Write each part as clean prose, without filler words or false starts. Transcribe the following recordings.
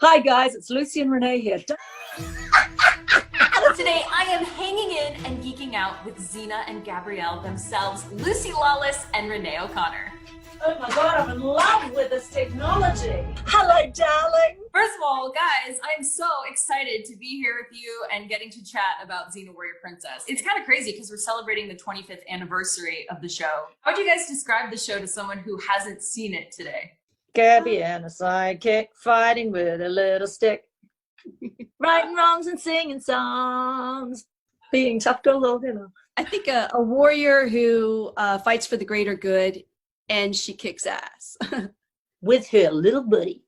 Hi guys, it's Lucy and Renee here. Today I am hanging in and geeking out with Zena and Gabrielle themselves, Lucy Lawless and Renee O'Connor. Oh my God, I'm in love with this technology. Hello, darling. First of all, guys, I'm so excited to be here with you and getting to chat about Xena Warrior Princess. It's kind of crazy because we're celebrating the 25th anniversary of the show. How would you guys describe the show to someone who hasn't seen it today? Gabby and a sidekick fighting with a little stick. Righting wrongs and singing songs. Being tough to love, you know. I think a warrior who fights for the greater good, and she kicks ass. With her little buddy.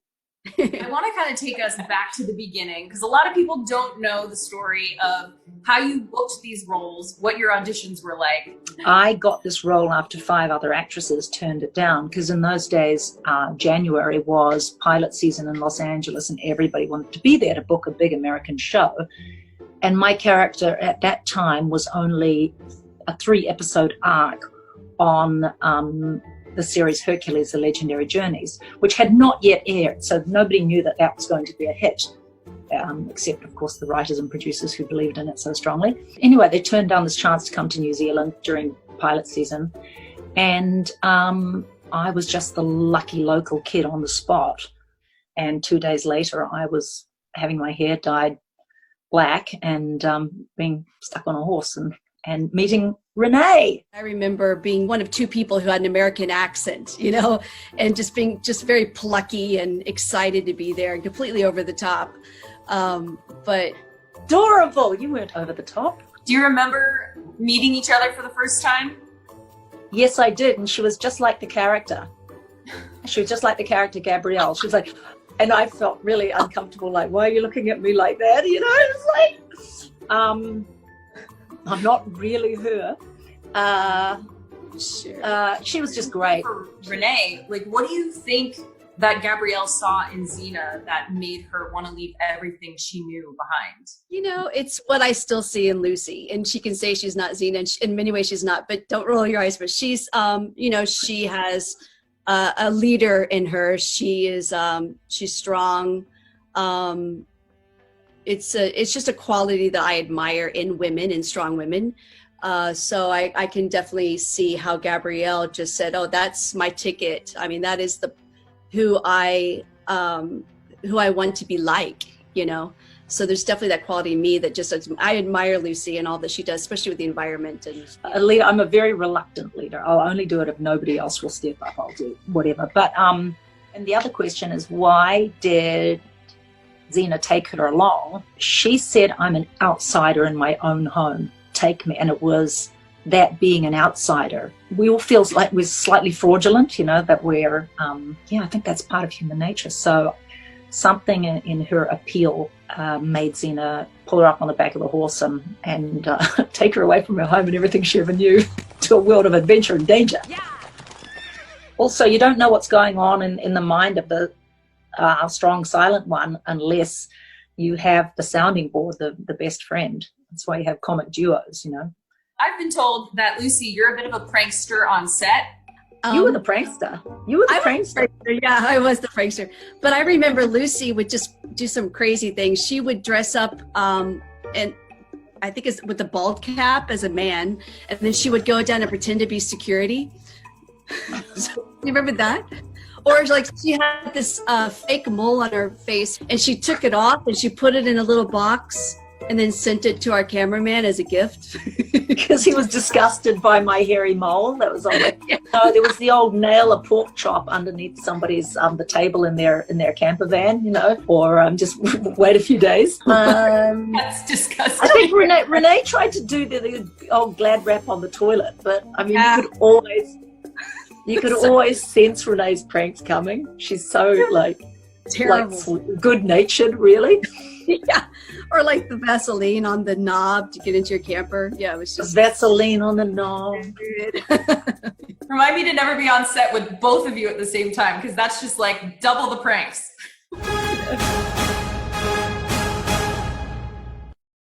I want to kind of take us back to the beginning because a lot of people don't know the story of how you booked these roles, what your auditions were like. I got this role after 5 other actresses turned it down because in those days, January was pilot season in Los Angeles and everybody wanted to be there to book a big American show. And my character at that time was only a 3-episode arc on the series Hercules, The Legendary Journeys, which had not yet aired, so nobody knew that that was going to be a hit, except, of course, the writers and producers who believed in it so strongly. Anyway, they turned down this chance to come to New Zealand during pilot season, and I was just the lucky local kid on the spot, and 2 days later, I was having my hair dyed black and being stuck on a horse and meeting Reneé. I remember being one of 2 people who had an American accent, you know, and just being very plucky and excited to be there and completely over the top. But Adorable. You weren't over the top. Do you remember meeting each other for the first time? Yes, I did. And she was just like the character. She was just like the character Gabrielle. She was like, and I felt really uncomfortable. Like, why are you looking at me like that? You know, it's like, I'm not really her. sure. She was just great. For Renee, like, what do you think that Gabrielle saw in Xena that made her want to leave everything she knew behind? You know, it's what I still see in Lucy, and she can say she's not Xena, and in many ways she's not, but don't roll your eyes, but she's, you know, she has a leader in her. She is, she's strong. It's just a quality that I admire in women, in strong women. So I can definitely see how Gabrielle just said, "Oh, that's my ticket." I mean, that is who I want to be like, you know. So there's definitely that quality in me that just I admire Lucy and all that she does, especially with the environment and a leader. I'm a very reluctant leader. I'll only do it if nobody else will step up. I'll do whatever. But and the other question is, why did Xena take her along? She said, "I'm an outsider in my own home. Take me." And it was that being an outsider. We all feel like we're slightly fraudulent, you know, that we're, yeah, I think that's part of human nature. So something in her appeal made Xena pull her up on the back of a horse and take her away from her home and everything she ever knew to a world of adventure and danger. Yeah. Also, you don't know what's going on in the mind of the strong silent one unless you have the sounding board, the best friend. That's why you have comic duos, you know. I've been told that, Lucy, you're a bit of a prankster on set. You were the prankster. You were the prankster. Yeah, I was the prankster. But I remember Lucy would just do some crazy things. She would dress up and I think it's with the bald cap as a man, and then she would go down and pretend to be security. So, you remember that? Or like she had this fake mole on her face and she took it off and she put it in a little box and then sent it to our cameraman as a gift. Because he was disgusted by my hairy mole that was on it. No, there was the old nail a pork chop underneath somebody's the table in their camper van, you know, or just wait a few days. That's disgusting. I think Renee tried to do the old Glad wrap on the toilet, but I mean, Yeah. you could always sense Renee's pranks coming. She's so like Terrible. Good-natured, really. Yeah. Or like the Vaseline on the knob to get into your camper. Yeah, it was just Vaseline on the knob. Remind me to never be on set with both of you at the same time, because that's just like double the pranks.